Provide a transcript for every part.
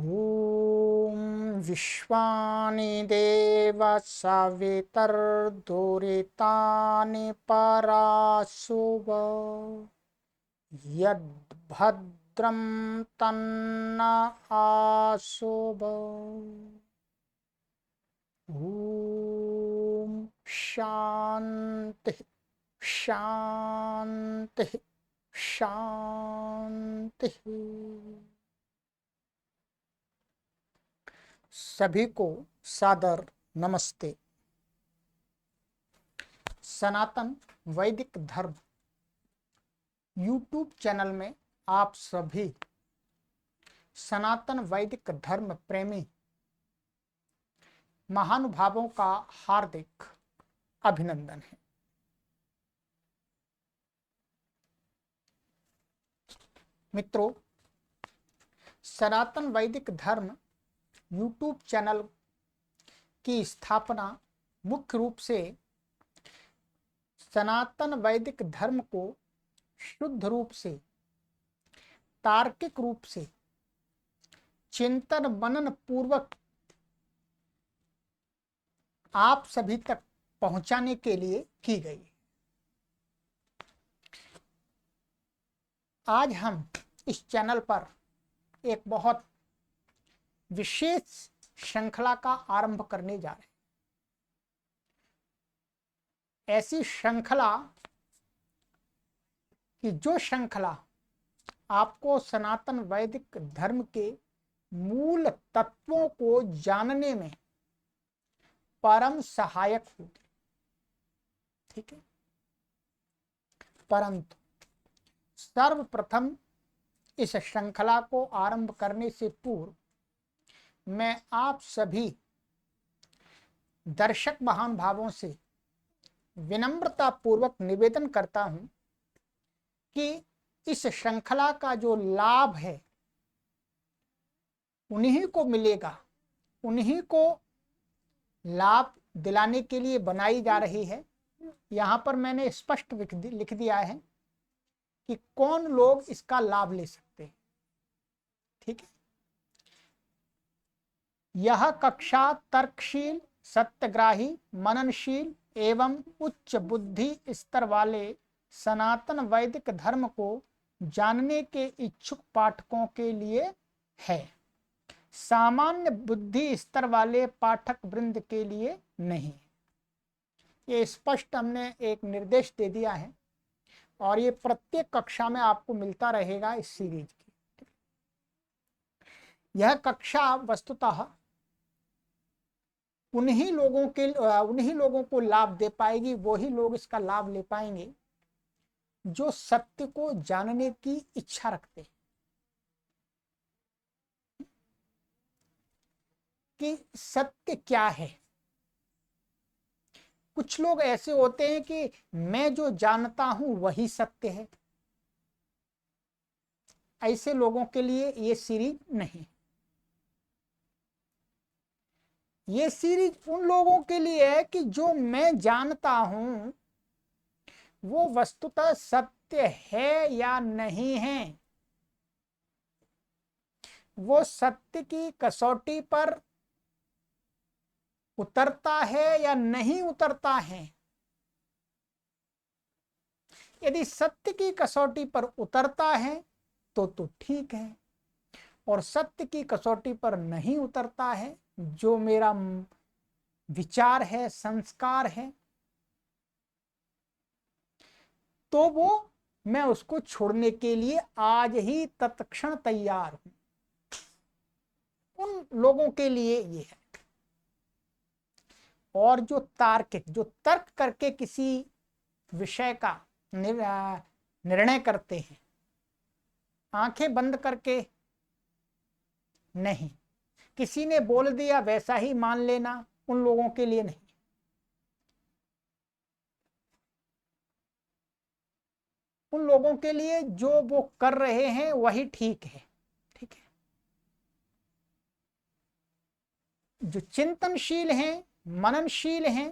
ॐ विश्वानि देव सवितर्दुरितानि पराशुव यद्भद्रं तन्न आशुव। ॐ शान्ति शान्ति शान्ति। सभी को सादर नमस्ते। सनातन वैदिक धर्म यूट्यूब चैनल में आप सभी सनातन वैदिक धर्म प्रेमी महानुभावों का हार्दिक अभिनंदन है। मित्रों, सनातन वैदिक धर्म यूट्यूब चैनल की स्थापना मुख्य रूप से सनातन वैदिक धर्म को शुद्ध रूप से तार्किक रूप से चिंतन मनन पूर्वक आप सभी तक पहुंचाने के लिए की गई। आज हम इस चैनल पर एक बहुत विशेष श्रृंखला का आरंभ करने जा रहे हैं। ऐसी श्रृंखला कि जो श्रृंखला आपको सनातन वैदिक धर्म के मूल तत्वों को जानने में परम सहायक होगी। ठीक है, परंतु सर्वप्रथम इस श्रृंखला को आरंभ करने से पूर्व मैं आप सभी दर्शक महानुभावों से विनम्रता पूर्वक निवेदन करता हूं कि इस श्रृंखला का जो लाभ है उन्हीं को मिलेगा, उन्हीं को लाभ दिलाने के लिए बनाई जा रही है। यहां पर मैंने स्पष्ट लिख दिया है कि कौन लोग इसका लाभ ले सकते हैं। ठीक है, यह कक्षा तर्कशील, सत्यग्राही, मननशील एवं उच्च बुद्धि स्तर वाले सनातन वैदिक धर्म को जानने के इच्छुक पाठकों के लिए है, सामान्य बुद्धि स्तर वाले पाठक वृंद के लिए नहीं। ये स्पष्ट हमने एक निर्देश दे दिया है और ये प्रत्येक कक्षा में आपको मिलता रहेगा इस सीरीज की। यह कक्षा वस्तुतः उन्हीं लोगों को लाभ दे पाएगी, वही लोग इसका लाभ ले पाएंगे जो सत्य को जानने की इच्छा रखते हैं कि सत्य क्या है। कुछ लोग ऐसे होते हैं कि मैं जो जानता हूं वही सत्य है। ऐसे लोगों के लिए ये सीरीज नहीं। ये सीरीज उन लोगों के लिए है कि जो मैं जानता हूं वो वस्तुतः सत्य है या नहीं है, वो सत्य की कसौटी पर उतरता है या नहीं उतरता है। यदि सत्य की कसौटी पर उतरता है तो ठीक है, और सत्य की कसौटी पर नहीं उतरता है, जो मेरा विचार है, संस्कार है, तो वो मैं उसको छोड़ने के लिए आज ही तत्क्षण तैयार हूं। उन लोगों के लिए ये है। और जो तार्किक, जो तर्क करके किसी विषय का निर्णय करते हैं, आंखें बंद करके नहीं, किसी ने बोल दिया वैसा ही मान लेना, उन लोगों के लिए नहीं। उन लोगों के लिए जो वो कर रहे हैं वही ठीक है। ठीक है, जो चिंतनशील हैं, मननशील हैं,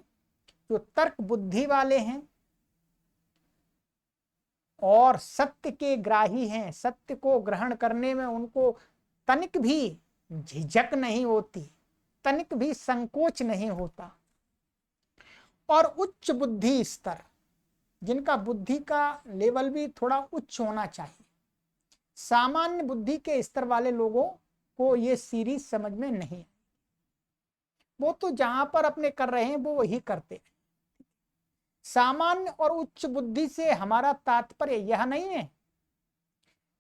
जो तर्क बुद्धि वाले हैं और सत्य के ग्राही हैं, सत्य को ग्रहण करने में उनको तनिक भी झिझक नहीं होती, तनिक भी संकोच नहीं होता। और उच्च बुद्धि स्तर, जिनका बुद्धि का लेवल भी थोड़ा उच्च होना चाहिए। सामान्य बुद्धि के स्तर वाले लोगों को ये सीरीज समझ में नहीं, वो तो जहां पर अपने कर रहे हैं वो वही करते हैं। सामान्य और उच्च बुद्धि से हमारा तात्पर्य यह नहीं है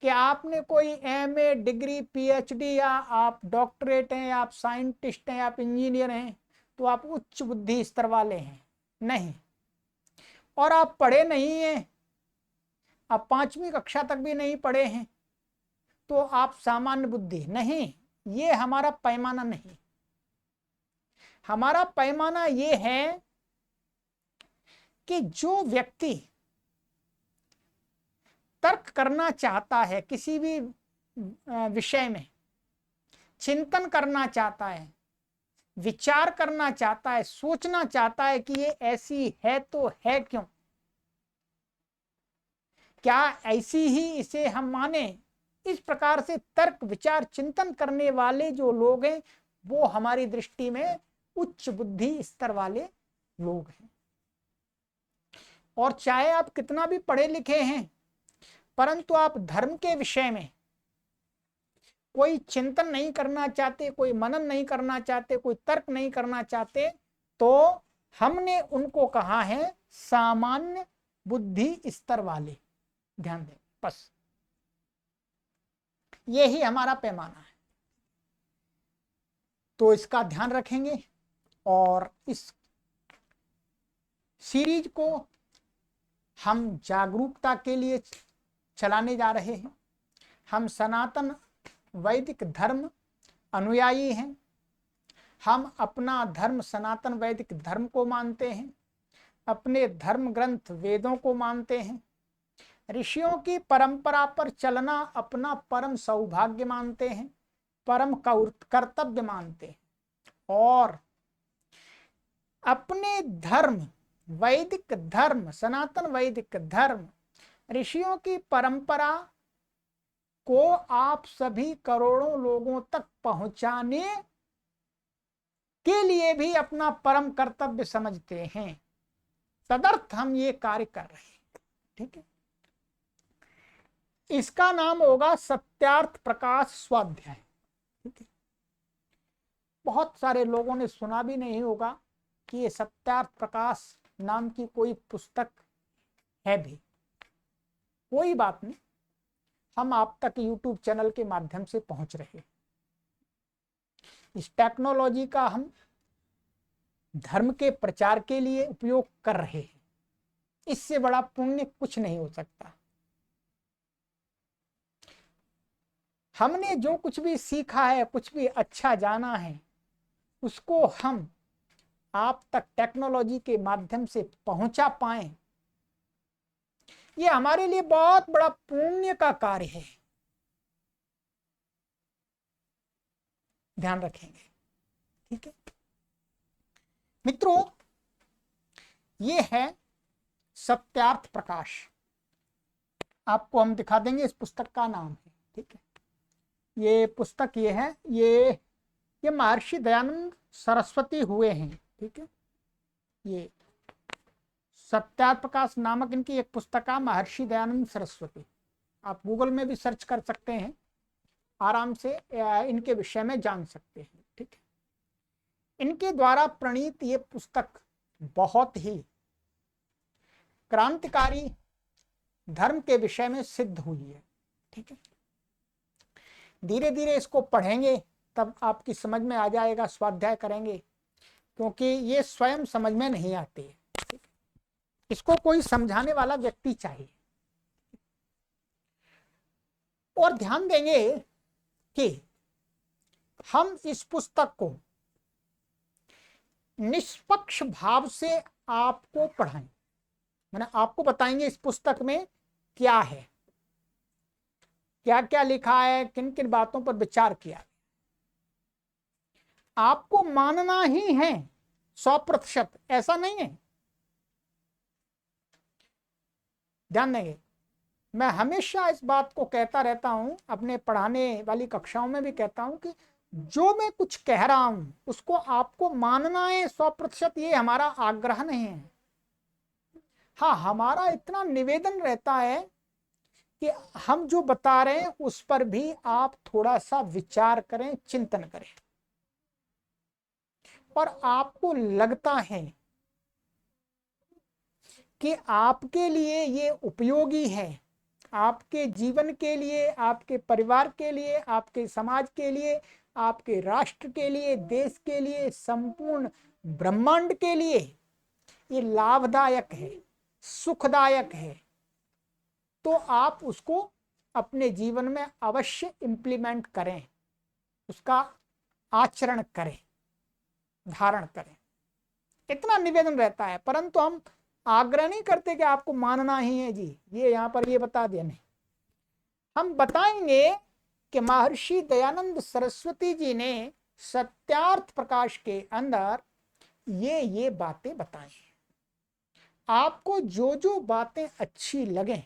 कि आपने कोई एमए डिग्री पीएचडी या आप डॉक्टरेट हैं, आप साइंटिस्ट हैं, आप इंजीनियर हैं तो आप उच्च बुद्धि स्तर वाले हैं, नहीं। और आप पढ़े नहीं हैं, आप 5वीं कक्षा तक भी नहीं पढ़े हैं तो आप सामान्य बुद्धि नहीं। ये हमारा पैमाना नहीं। हमारा पैमाना ये है कि जो व्यक्ति तर्क करना चाहता है, किसी भी विषय में चिंतन करना चाहता है, विचार करना चाहता है, सोचना चाहता है कि ये ऐसी है तो है क्यों, क्या ऐसी ही इसे हम माने, इस प्रकार से तर्क विचार चिंतन करने वाले जो लोग हैं वो हमारी दृष्टि में उच्च बुद्धि स्तर वाले लोग हैं। और चाहे आप कितना भी पढ़े लिखे हैं परंतु आप धर्म के विषय में कोई चिंतन नहीं करना चाहते, कोई मनन नहीं करना चाहते, कोई तर्क नहीं करना चाहते, तो हमने उनको कहा है सामान्य बुद्धि स्तर वाले। ध्यान दें, बस यही हमारा पैमाना है। तो इसका ध्यान रखेंगे और इस सीरीज को हम जागरूकता के लिए चलाने जा रहे हैं। हम सनातन वैदिक धर्म अनुयायी हैं। हम अपना धर्म सनातन वैदिक धर्म को मानते हैं, अपने धर्म ग्रंथ वेदों को मानते हैं, ऋषियों की परंपरा पर चलना अपना परम सौभाग्य मानते हैं, परम कर्तव्य मानते हैं। और अपने धर्म वैदिक धर्म सनातन वैदिक धर्म ऋषियों की परंपरा को आप सभी करोड़ों लोगों तक पहुंचाने के लिए भी अपना परम कर्तव्य समझते हैं। तदर्थ हम ये कार्य कर रहे हैं। ठीक है, इसका नाम होगा सत्यार्थ प्रकाश स्वाध्याय। ठीक है, बहुत सारे लोगों ने सुना भी नहीं होगा कि ये सत्यार्थ प्रकाश नाम की कोई पुस्तक है भी। कोई बात नहीं, हम आप तक YouTube चैनल के माध्यम से पहुंच रहे हैं। इस टेक्नोलॉजी का हम धर्म के प्रचार के लिए उपयोग कर रहे हैं। इससे बड़ा पुण्य कुछ नहीं हो सकता। हमने जो कुछ भी सीखा है, कुछ भी अच्छा जाना है, उसको हम आप तक टेक्नोलॉजी के माध्यम से पहुंचा पाएं, ये हमारे लिए बहुत बड़ा पुण्य का कार्य है। ध्यान रखेंगे। ठीक है मित्रों, ये है सत्यार्थ प्रकाश। आपको हम दिखा देंगे, इस पुस्तक का नाम है। ठीक है, ये पुस्तक ये है, ये महर्षि दयानंद सरस्वती हुए हैं। ठीक है, ये सत्यार्थ प्रकाश नामक इनकी एक पुस्तक है, महर्षि दयानंद सरस्वती। आप गूगल में भी सर्च कर सकते हैं, आराम से इनके विषय में जान सकते हैं। ठीक है, इनके द्वारा प्रणीत ये पुस्तक बहुत ही क्रांतिकारी धर्म के विषय में सिद्ध हुई है। ठीक है, धीरे धीरे इसको पढ़ेंगे तब आपकी समझ में आ जाएगा, स्वाध्याय करेंगे, क्योंकि ये स्वयं समझ में नहीं आती है। इसको कोई समझाने वाला व्यक्ति चाहिए। और ध्यान देंगे कि हम इस पुस्तक को निष्पक्ष भाव से आपको पढ़ाएं। मैंने आपको बताएंगे इस पुस्तक में क्या है, क्या क्या लिखा है, किन किन बातों पर विचार किया। आपको मानना ही है 100%, ऐसा नहीं है। ध्यान देंगे, मैं हमेशा इस बात को कहता रहता हूं, अपने पढ़ाने वाली कक्षाओं में भी कहता हूं कि जो मैं कुछ कह रहा हूं उसको आपको मानना है 100%, ये हमारा आग्रह नहीं है। हाँ, हमारा इतना निवेदन रहता है कि हम जो बता रहे हैं उस पर भी आप थोड़ा सा विचार करें, चिंतन करें, और आपको लगता है कि आपके लिए ये उपयोगी है, आपके जीवन के लिए, आपके परिवार के लिए, आपके समाज के लिए, आपके राष्ट्र के लिए, देश के लिए, संपूर्ण ब्रह्मांड के लिए ये लाभदायक है, सुखदायक है, तो आप उसको अपने जीवन में अवश्य इंप्लीमेंट करें, उसका आचरण करें, धारण करें। इतना निवेदन रहता है, परंतु हम आग्रह नहीं करते कि आपको मानना ही है जी, ये यहां पर ये बता दिया, नहीं। हम बताएंगे कि महर्षि दयानंद सरस्वती जी ने सत्यार्थ प्रकाश के अंदर ये बातें बताई। आपको जो जो बातें अच्छी लगे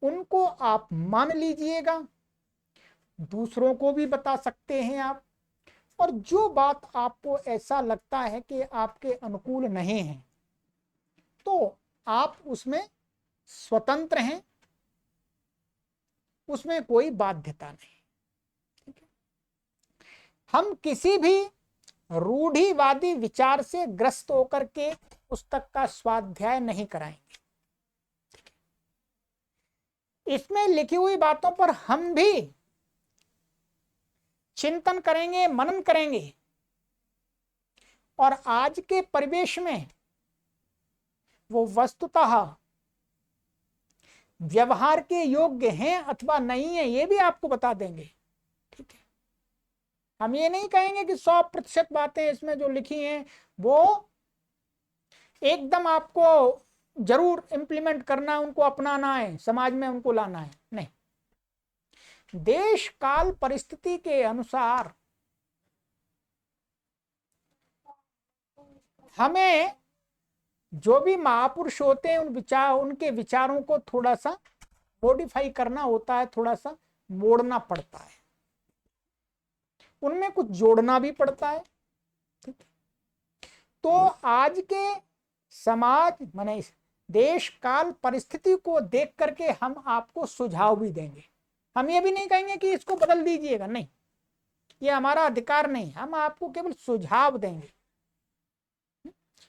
उनको आप मान लीजिएगा, दूसरों को भी बता सकते हैं आप, और जो बात आपको ऐसा लगता है कि आपके अनुकूल नहीं है तो आप उसमें स्वतंत्र हैं, उसमें कोई बाध्यता नहीं। ठीक है? हम किसी भी रूढ़िवादी विचार से ग्रस्त होकर के पुस्तक का स्वाध्याय नहीं कराएंगे। इसमें लिखी हुई बातों पर हम भी चिंतन करेंगे, मनन करेंगे, और आज के परिवेश में वो वस्तुतः व्यवहार के योग्य हैं अथवा नहीं है, ये भी आपको बता देंगे। ठीक है, हम ये नहीं कहेंगे कि 100% बातें इसमें जो लिखी हैं वो एकदम आपको जरूर इंप्लीमेंट करना है, उनको अपनाना है, समाज में उनको लाना है, नहीं। देश काल परिस्थिति के अनुसार हमें जो भी महापुरुष होते हैं उनके विचारों को थोड़ा सा मॉडिफाई करना होता है, थोड़ा सा मोड़ना पड़ता है, उनमें कुछ जोड़ना भी पड़ता है। ठीक है? तो आज के समाज माने देश काल परिस्थिति को देख करके हम आपको सुझाव भी देंगे। हम ये भी नहीं कहेंगे कि इसको बदल दीजिएगा, नहीं, ये हमारा अधिकार नहीं, हम आपको केवल सुझाव देंगे,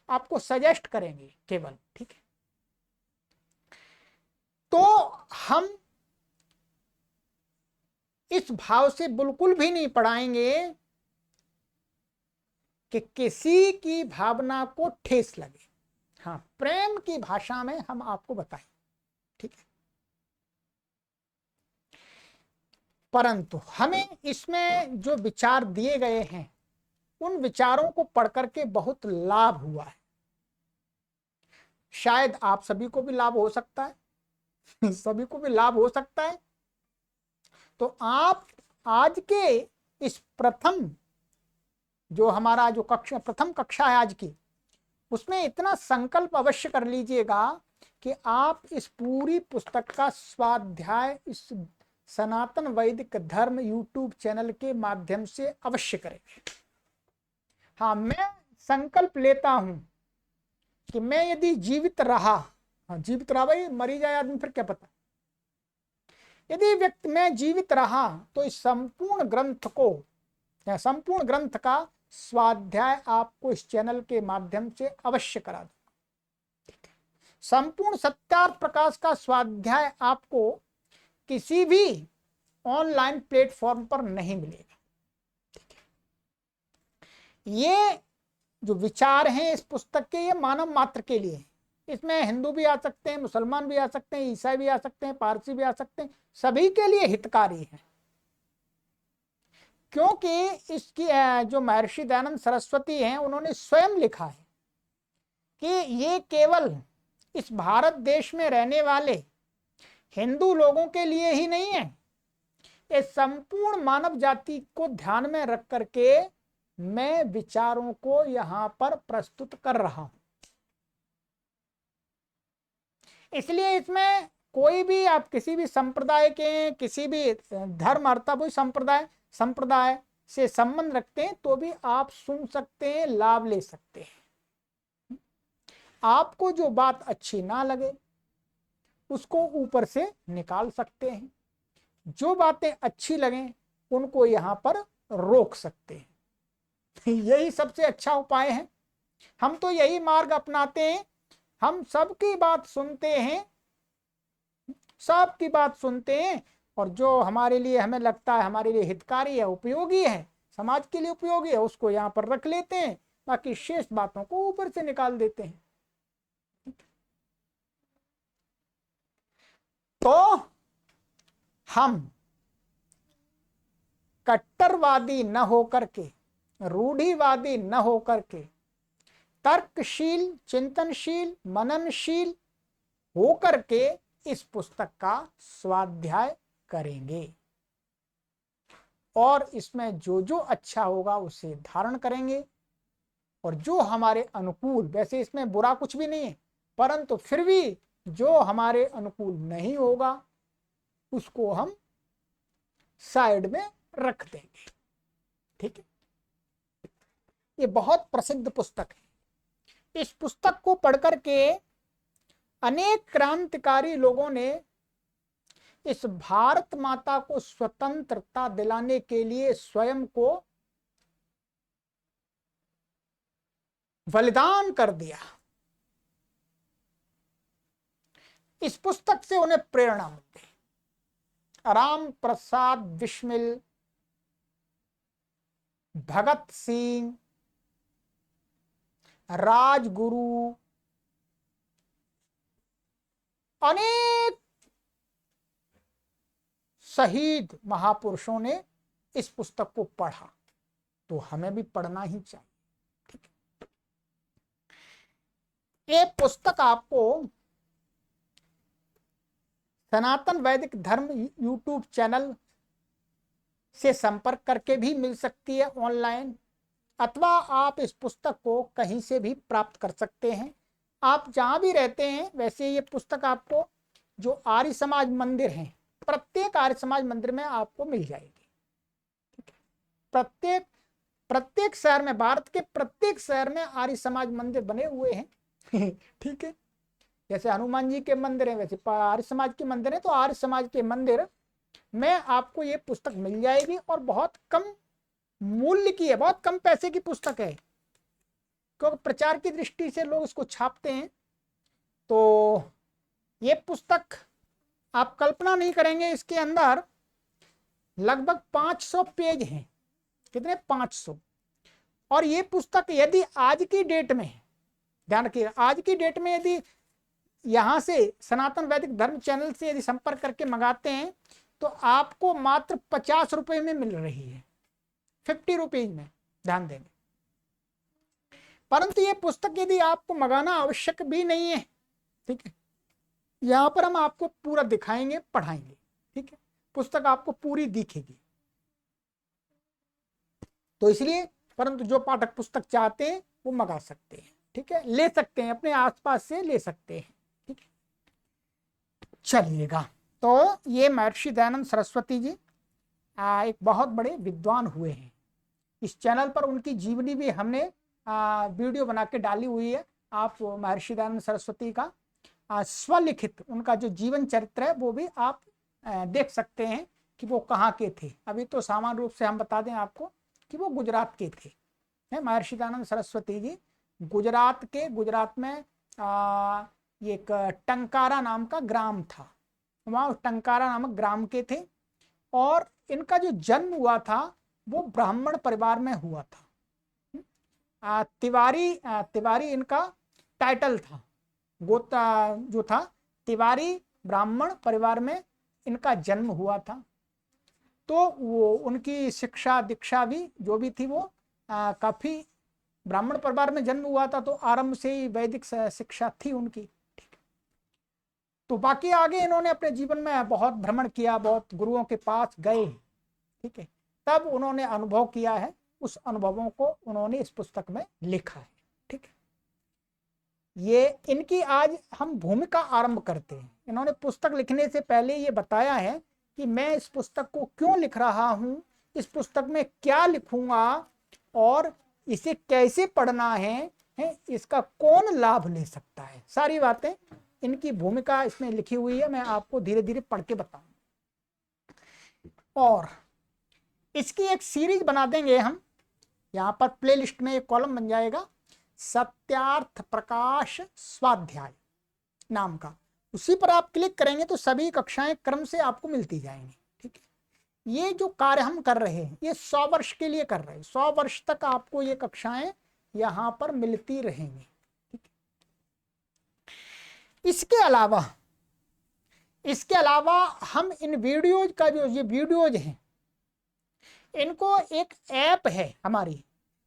आपको सजेस्ट करेंगे केवल। ठीक है, तो हम इस भाव से बिल्कुल भी नहीं पढ़ाएंगे कि किसी की भावना को ठेस लगे। हाँ, प्रेम की भाषा में हम आपको बताएं। ठीक है, परंतु हमें इसमें जो विचार दिए गए हैं उन विचारों को पढ़ करके बहुत लाभ हुआ है। शायद आप सभी को भी लाभ हो सकता है सभी को भी लाभ हो सकता है। तो आप आज के इस प्रथम जो हमारा जो प्रथम कक्षा है आज की, उसमें इतना संकल्प अवश्य कर लीजिएगा कि आप इस पूरी पुस्तक का स्वाध्याय इस सनातन वैदिक धर्म यूट्यूब चैनल के माध्यम से अवश्य करेंगे। हाँ, मैं संकल्प लेता हूं कि मैं यदि जीवित रहा, हाँ जीवित रहा, भाई मरी जाए आदमी फिर क्या पता, यदि व्यक्ति मैं जीवित रहा तो इस संपूर्ण ग्रंथ को, संपूर्ण ग्रंथ का स्वाध्याय आपको इस चैनल के माध्यम से अवश्य करा दूंगा। संपूर्ण सत्यार्थ प्रकाश का स्वाध्याय आपको किसी भी ऑनलाइन प्लेटफॉर्म पर नहीं मिलेगा। ये जो विचार हैं इस पुस्तक के, ये मानव मात्र के लिए, इसमें हिंदू भी आ सकते हैं, मुसलमान भी आ सकते हैं, ईसाई भी आ सकते हैं, पारसी भी आ सकते हैं, सभी के लिए हितकारी है। क्योंकि इसकी जो महर्षि दयानंद सरस्वती हैं उन्होंने स्वयं लिखा है कि ये केवल इस भारत देश में रहने वाले हिंदू लोगों के लिए ही नहीं है, ये संपूर्ण मानव जाति को ध्यान में रख करके मैं विचारों को यहां पर प्रस्तुत कर रहा हूं। इसलिए इसमें कोई भी आप किसी भी संप्रदाय के, किसी भी धर्म अर्थात संप्रदाय से संबंध रखते हैं तो भी आप सुन सकते हैं, लाभ ले सकते हैं। आपको जो बात अच्छी ना लगे उसको ऊपर से निकाल सकते हैं, जो बातें अच्छी लगें उनको यहां पर रोक सकते हैं। यही सबसे अच्छा उपाय है। हम तो यही मार्ग अपनाते हैं, हम सबकी बात सुनते हैं, सबकी बात सुनते हैं, और जो हमारे लिए हमें लगता है हमारे लिए हितकारी है, उपयोगी है, समाज के लिए उपयोगी है, उसको यहाँ पर रख लेते हैं, बाकी शेष बातों को ऊपर से निकाल देते हैं। तो हम कट्टरवादी न होकर के, रूढ़िवादी न होकर के, तर्कशील, चिंतनशील, मननशील होकर के इस पुस्तक का स्वाध्याय करेंगे और इसमें जो जो अच्छा होगा उसे धारण करेंगे, और जो हमारे अनुकूल, वैसे इसमें बुरा कुछ भी नहीं है, परंतु फिर भी जो हमारे अनुकूल नहीं होगा उसको हम साइड में रख देंगे। ठीक है, ये बहुत प्रसिद्ध पुस्तक है। इस पुस्तक को पढ़कर के अनेक क्रांतिकारी लोगों ने इस भारत माता को स्वतंत्रता दिलाने के लिए स्वयं को बलिदान कर दिया। इस पुस्तक से उन्हें प्रेरणा मिलती। राम प्रसाद बिस्मिल, भगत सिंह, राजगुरु, अनेक शहीद महापुरुषों ने इस पुस्तक को पढ़ा, तो हमें भी पढ़ना ही चाहिए। ठीक है, ये पुस्तक आपको सनातन वैदिक धर्म यूट्यूब चैनल से संपर्क करके भी मिल सकती है ऑनलाइन, अथवा आप इस पुस्तक को कहीं से भी प्राप्त कर सकते हैं। आप जहां भी रहते हैं, वैसे ये पुस्तक आपको जो आर्य समाज मंदिर हैं, प्रत्येक आर्य समाज मंदिर में आपको मिल जाएगी। ठीक है, प्रत्येक शहर में, भारत के प्रत्येक शहर में आर्य समाज मंदिर बने हुए हैं। ठीक है, जैसे हनुमान जी के मंदिर है वैसे आर्य समाज के मंदिर है, तो आर्य समाज के मंदिर में आपको ये पुस्तक मिल जाएगी, और बहुत कम मूल्य की है, बहुत कम पैसे की पुस्तक है, क्योंकि प्रचार की दृष्टि से लोग इसको छापते हैं। तो ये पुस्तक आप कल्पना नहीं करेंगे, इसके अंदर लगभग 500 पेज हैं। कितने? 500। और ये पुस्तक यदि आज की डेट में, ध्यान रखिएगा, आज की डेट में यदि यहां से सनातन वैदिक धर्म चैनल से यदि संपर्क करके मंगाते हैं तो आपको मात्र 50 रुपए में मिल रही है, 50 रुपीज में, ध्यान देंगे। परंतु ये पुस्तक यदि आपको मंगाना आवश्यक भी नहीं है, ठीक है, यहां पर हम आपको पूरा दिखाएंगे, पढ़ाएंगे। ठीक है, पुस्तक आपको पूरी दिखेगी। तो इसलिए, परंतु जो पाठक पुस्तक चाहते हैं वो मंगा सकते हैं। ठीक है, ले सकते हैं, अपने आसपास से ले सकते हैं। ठीक है, चलिएगा। तो ये महर्षि दयानंद सरस्वती जी एक बहुत बड़े विद्वान हुए हैं। इस चैनल पर उनकी जीवनी भी हमने वीडियो बना के डाली हुई है। आप महर्षि दयानंद सरस्वती का स्वलिखित उनका जो जीवन चरित्र है वो भी आप देख सकते हैं कि वो कहाँ के थे। अभी तो सामान्य रूप से हम बता दें आपको कि वो गुजरात के थे। महर्षि दयानंद सरस्वती जी गुजरात में ये एक टंकारा नाम का ग्राम था, वहाँ टंकारा नामक ग्राम के थे। और इनका जो जन्म हुआ था वो ब्राह्मण परिवार में हुआ था। तिवारी इनका टाइटल था, गोता जो था, तिवारी ब्राह्मण परिवार में इनका जन्म हुआ था। तो वो उनकी शिक्षा दीक्षा भी जो भी थी वो काफी, ब्राह्मण परिवार में जन्म हुआ था तो आरंभ से ही वैदिक शिक्षा थी उनकी। ठीक, तो बाकी आगे इन्होंने अपने जीवन में बहुत भ्रमण किया, बहुत गुरुओं के पास गए। ठीक है, तब उन्होंने अनुभव किया है, उस अनुभवों को उन्होंने इस पुस्तक में लिखा है। ठीक है, ये इनकी आज हम भूमिका आरंभ करते हैं। इन्होंने पुस्तक लिखने से पहले ये बताया है कि मैं इस पुस्तक को क्यों लिख रहा हूँ, इस पुस्तक में क्या लिखूंगा और इसे कैसे पढ़ना है, इसका कौन लाभ ले सकता है, सारी बातें, इनकी भूमिका इसमें लिखी हुई है। मैं आपको धीरे धीरे पढ़ के बताऊंगा और इसकी एक सीरीज बना देंगे हम। यहाँ पर प्लेलिस्ट में एक कॉलम बन जाएगा सत्यार्थ प्रकाश स्वाध्याय नाम का। उसी पर आप क्लिक करेंगे तो सभी कक्षाएं क्रम से आपको मिलती जाएंगी। ठीक है, ये जो कार्य हम कर रहे हैं ये 100 वर्ष के लिए कर रहे हैं। 100 वर्ष तक आपको ये कक्षाएं यहाँ पर मिलती रहेंगी। ठीक है, इसके अलावा हम इन वीडियोज का जो ये वीडियोज हैं इनको एक ऐप है हमारी,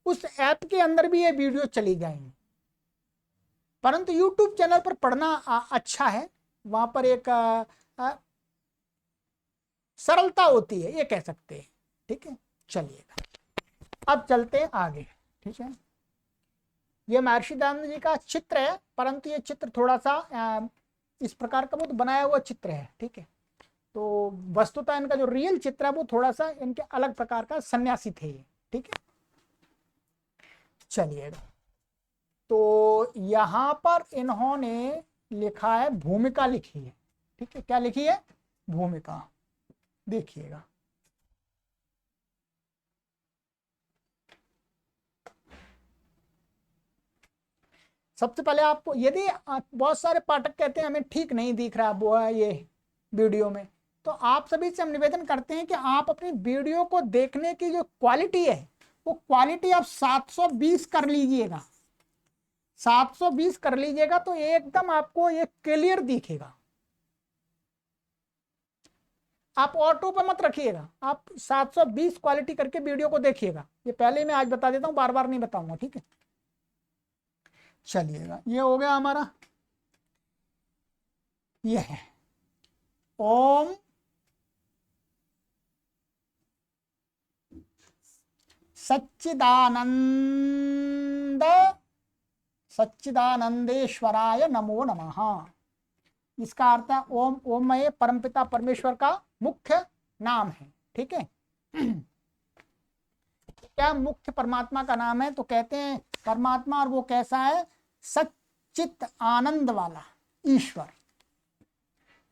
उस ऐप के अंदर भी ये वीडियो चली जाएंगी। परंतु YouTube चैनल पर पढ़ना अच्छा है, वहां पर एक सरलता होती है, ये कह सकते हैं। ठीक है, चलिएगा अब चलते हैं आगे। ठीक है, ये महर्षि दयानंद जी का चित्र है, परंतु ये चित्र थोड़ा सा इस प्रकार का बहुत बनाया हुआ चित्र है। ठीक है, तो वस्तुतः इनका जो रियल चित्र है वो थोड़ा सा इनके अलग प्रकार का सन्यासी थे ये। ठीक है, चलिएगा, तो यहां पर इन्होंने लिखा है भूमिका लिखी है। ठीक है, क्या लिखी है? भूमिका। देखिएगा, सबसे पहले आपको, यदि बहुत सारे पाठक कहते हैं हमें ठीक नहीं दिख रहा वो है ये वीडियो में, तो आप सभी से हम निवेदन करते हैं कि आप अपनी वीडियो को देखने की जो क्वालिटी है वो क्वालिटी आप 720 कर लीजिएगा। 720 कर लीजिएगा तो एकदम आपको ये क्लियर दिखेगा। आप ऑटो पे मत रखिएगा, आप 720 क्वालिटी करके वीडियो को देखिएगा। ये पहले मैं आज बता देता हूं, बार बार नहीं बताऊंगा। ठीक है, चलिएगा, ये हो गया हमारा, ये है ओम सच्चिदानंदेश्वराय नमो नमः। इसका अर्थ है ओम। ओम में परमपिता परमेश्वर का मुख्य नाम है। ठीक है, क्या मुख्य परमात्मा का नाम है? तो कहते हैं परमात्मा, और वो कैसा है? सच्चित आनंद वाला ईश्वर।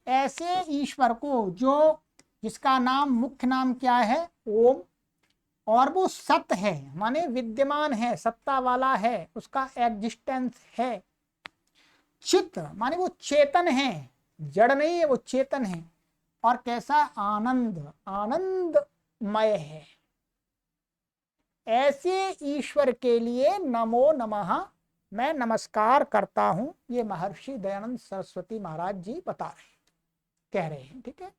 ऐसे ईश्वर को जो, जिसका नाम, मुख्य नाम क्या है? ओम, और वो सत है, माने विद्यमान है, सत्ता वाला है, उसका एग्जिस्टेंस है। चित्त माने वो चेतन है, जड़ नहीं है, वो चेतन है। और कैसा? आनंद, आनंदमय है। ऐसे ईश्वर के लिए नमो नमः, मैं नमस्कार करता हूं। ये महर्षि दयानंद सरस्वती महाराज जी बता रहे हैं, कह रहे हैं। ठीक है,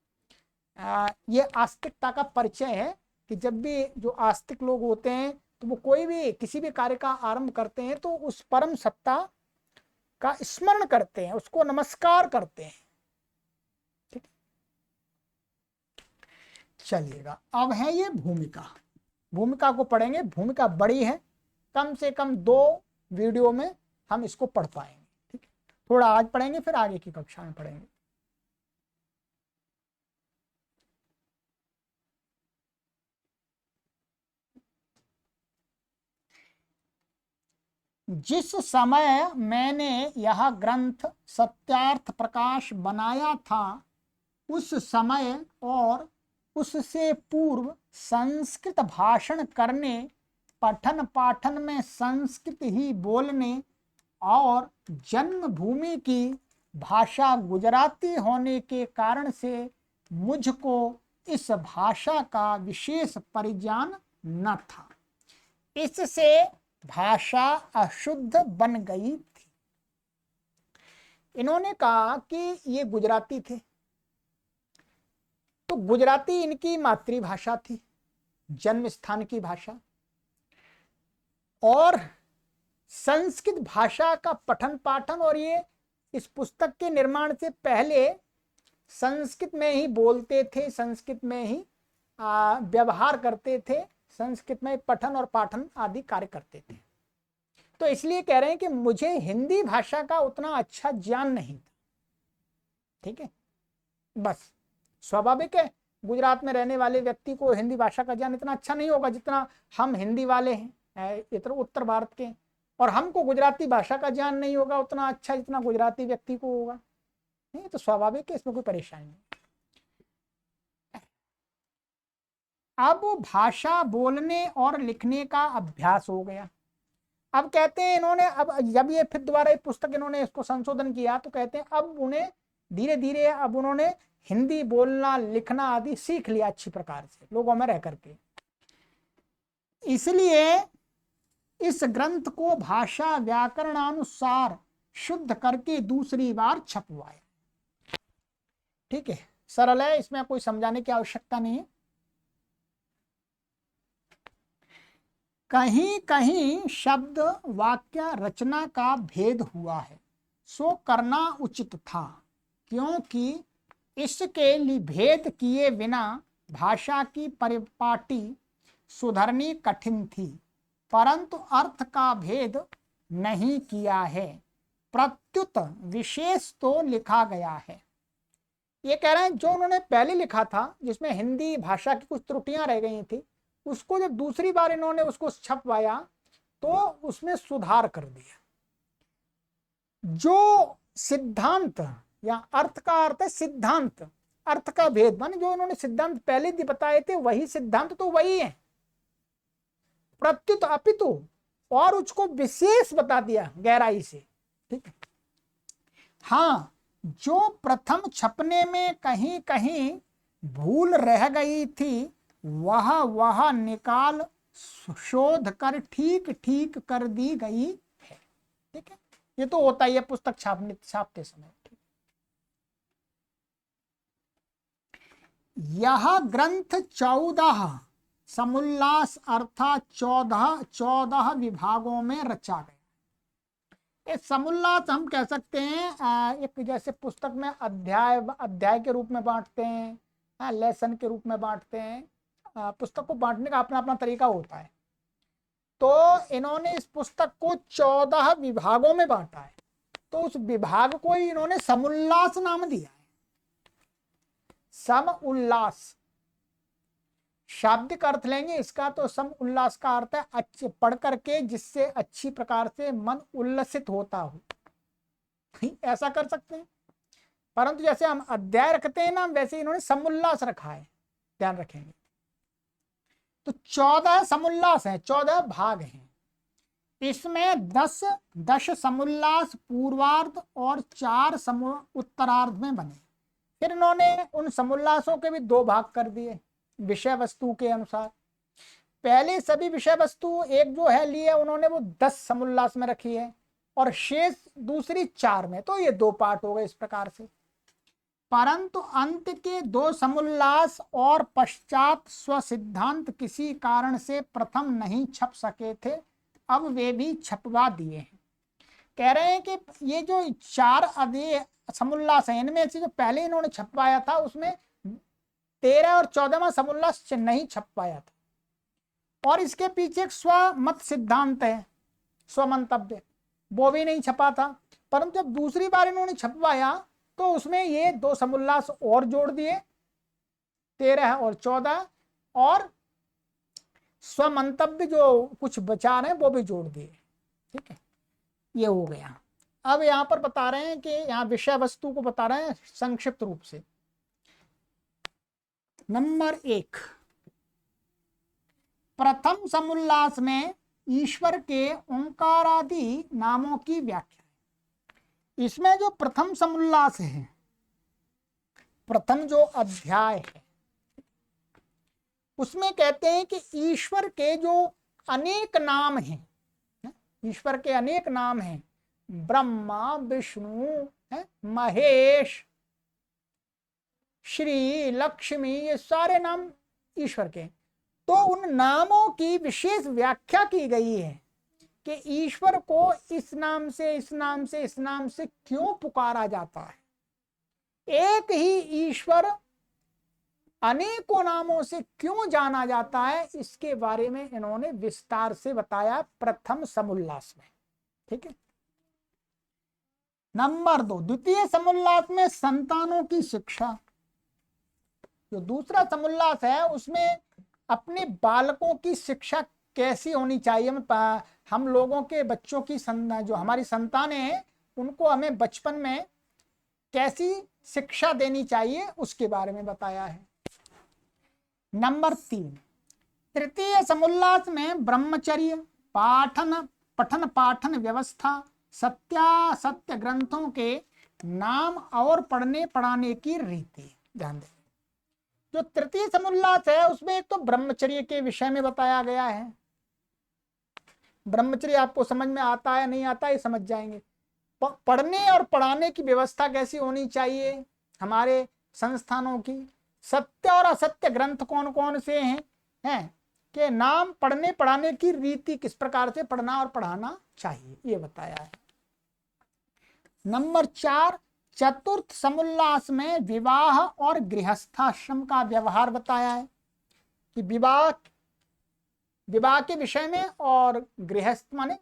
ये आस्तिकता का परिचय है कि जब भी जो आस्तिक लोग होते हैं तो वो कोई भी किसी भी कार्य का आरंभ करते हैं तो उस परम सत्ता का स्मरण करते हैं, उसको नमस्कार करते हैं। ठीक, चलिएगा, अब है ये भूमिका। भूमिका को पढ़ेंगे। भूमिका बड़ी है, कम से कम 2 वीडियो में हम इसको पढ़ पाएंगे। ठीक है, थोड़ा आज पढ़ेंगे, फिर आगे की कक्षा में पढ़ेंगे। जिस समय मैंने यह ग्रंथ सत्यार्थ प्रकाश बनाया था, उस समय और उससे पूर्व संस्कृत भाषण करने, पठन पाठन में संस्कृत ही बोलने और जन्मभूमि की भाषा गुजराती होने के कारण से मुझको इस भाषा का विशेष परिज्ञान न था। इससे भाषा अशुद्ध बन गई थी। इन्होंने कहा कि ये गुजराती थे, तो गुजराती इनकी मातृभाषा थी, जन्म स्थान की भाषा, और संस्कृत भाषा का पठन पाठन, और ये इस पुस्तक के निर्माण से पहले संस्कृत में ही बोलते थे, संस्कृत में ही व्यवहार करते थे, संस्कृत में पठन और पाठन आदि कार्य करते थे। तो इसलिए कह रहे हैं कि मुझे हिंदी भाषा का उतना अच्छा ज्ञान नहीं था। ठीक है, बस स्वाभाविक है, गुजरात में रहने वाले व्यक्ति को हिंदी भाषा का ज्ञान इतना अच्छा नहीं होगा जितना हम हिंदी वाले हैं इतर उत्तर भारत के, और हमको गुजराती भाषा का ज्ञान नहीं होगा उतना अच्छा जितना गुजराती व्यक्ति को होगा। नहीं तो स्वाभाविक है, इसमें कोई परेशानी नहीं। अब भाषा बोलने और लिखने का अभ्यास हो गया। अब कहते हैं इन्होंने, अब जब ये फिर दोबारा एक पुस्तक इन्होंने इसको संशोधन किया तो कहते हैं अब उन्हें धीरे धीरे अब उन्होंने हिंदी बोलना लिखना आदि सीख लिया अच्छी प्रकार से लोगों में रह करके। इसलिए इस ग्रंथ को भाषा व्याकरणानुसार शुद्ध करके दूसरी बार छपवाए। ठीक है, सरल है, इसमें कोई समझाने की आवश्यकता नहीं है। कहीं कहीं शब्द वाक्य रचना का भेद हुआ है, सो करना उचित था, क्योंकि इसके लिए भेद किए बिना भाषा की परिपाटी सुधरनी कठिन थी, परंतु अर्थ का भेद नहीं किया है, प्रत्युत विशेष तो लिखा गया है। ये कह रहे हैं जो उन्होंने पहले लिखा था जिसमें हिंदी भाषा की कुछ त्रुटियां रह गई थी, उसको जब दूसरी बार इन्होंने उसको छपवाया तो उसमें सुधार कर दिया। जो सिद्धांत या अर्थ का अर्थ है सिद्धांत, अर्थ का भेद माने जो इन्होंने सिद्धांत पहले बताए थे वही सिद्धांत तो वही है, प्रत्युत अपितु और उसको विशेष बता दिया गहराई से। ठीक है, हाँ जो प्रथम छपने में कहीं कहीं भूल रह गई थी वह निकाल शोध कर ठीक ठीक कर दी गई है। ठीक है, ये तो होता ही है पुस्तक छापते समय। यह ग्रंथ 14 समुल्लास अर्थात 14 विभागों में रचा गया। इस समुल्लास हम कह सकते हैं एक जैसे पुस्तक में अध्याय के रूप में बांटते हैं, लेसन के रूप में बांटते हैं, पुस्तक को बांटने का अपना अपना तरीका होता है। तो इन्होंने इस पुस्तक को 14 विभागों में बांटा है, तो उस विभाग को ही इन्होंने समुल्लास नाम दिया है। सम उल्लास शाब्दिक अर्थ लेंगे इसका, तो सम उल्लास का अर्थ है अच्छे पढ़ करके जिससे अच्छी प्रकार से मन उल्लसित होता हो, ऐसा कर सकते हैं। परंतु जैसे हम अध्याय रखते हैं ना वैसे इन्होंने समुल्लास रखा है, ध्यान रखेंगे। तो 14 समुल्लास हैं, 14 भाग हैं। इसमें 10 समुल्लास पूर्वार्ध और 4 उत्तरार्ध में बने। फिर इन्होंने उन समुल्लासों के भी 2 भाग कर दिए विषय वस्तु के अनुसार। पहले सभी विषय वस्तु एक जो है लिए उन्होंने वो 10 समुल्लास में रखी है और शेष दूसरी 4 में, तो ये 2 पार्ट हो गए इस प्रकार से। परंतु अंत के 2 समुल्लास और पश्चात स्वसिद्धांत किसी कारण से प्रथम नहीं छप सके थे, अब वे भी छपवा दिए हैं। कह रहे हैं कि ये जो 4 अध्याय समुल्लास है इनमें से जो पहले इन्होंने छपवाया था उसमें 13 और 14वां समुल्लास नहीं छप पाया था, और इसके पीछे एक स्वमत सिद्धांत है, स्वमंतव्य, वो भी नहीं छपा था। परंतु जब दूसरी बार इन्होंने छपवाया तो उसमें ये 2 समुल्लास और जोड़ दिए, 13 और 14, और स्वमंतव्य जो कुछ विचार हैं वो भी जोड़ दिए। ठीक है, ये हो गया। अब यहाँ पर बता रहे हैं कि यहाँ विषय वस्तु को बता रहे हैं संक्षिप्त रूप से। नंबर 1, प्रथम समुल्लास में ईश्वर के ओंकारादि नामों की व्याख्या। इसमें जो प्रथम समुल्लास है, प्रथम जो अध्याय है, उसमें कहते हैं कि ईश्वर के जो अनेक नाम हैं, ईश्वर के अनेक नाम हैं, ब्रह्मा विष्णु महेश श्री लक्ष्मी, ये सारे नाम ईश्वर के। तो उन नामों की विशेष व्याख्या की गई है कि ईश्वर को इस नाम से इस नाम से इस नाम से क्यों पुकारा जाता है, एक ही ईश्वर अनेकों नामों से क्यों जाना जाता है, इसके बारे में इन्होंने विस्तार से बताया प्रथम समुल्लास में। ठीक है। नंबर 2, द्वितीय समुल्लास में संतानों की शिक्षा। जो दूसरा समुल्लास है उसमें अपने बालकों की शिक्षा कैसी होनी चाहिए, हम लोगों के बच्चों की जो हमारी संतानें हैं उनको हमें बचपन में कैसी शिक्षा देनी चाहिए उसके बारे में बताया है। नंबर 3, तृतीय समुल्लास में ब्रह्मचर्य, पठन पाठन व्यवस्था, सत्य ग्रंथों के नाम और पढ़ने पढ़ाने की रीति। ध्यान दें, जो तृतीय समुल्लास है उसमें एक तो ब्रह्मचर्य के विषय में बताया गया है। ब्रह्मचर्य आपको समझ में आता है नहीं आता है समझ जाएंगे। पढ़ने और पढ़ाने की व्यवस्था कैसी होनी चाहिए हमारे संस्थानों की, सत्य और असत्य ग्रंथ कौन कौन से हैं के नाम, पढ़ने पढ़ाने की रीति, किस प्रकार से पढ़ना और पढ़ाना चाहिए, ये बताया है। नंबर 4, चतुर्थ समुल्लास में विवाह और गृहस्थाश्रम का व्यवहार बताया है कि विवाह के विषय में और गृहस्थ माने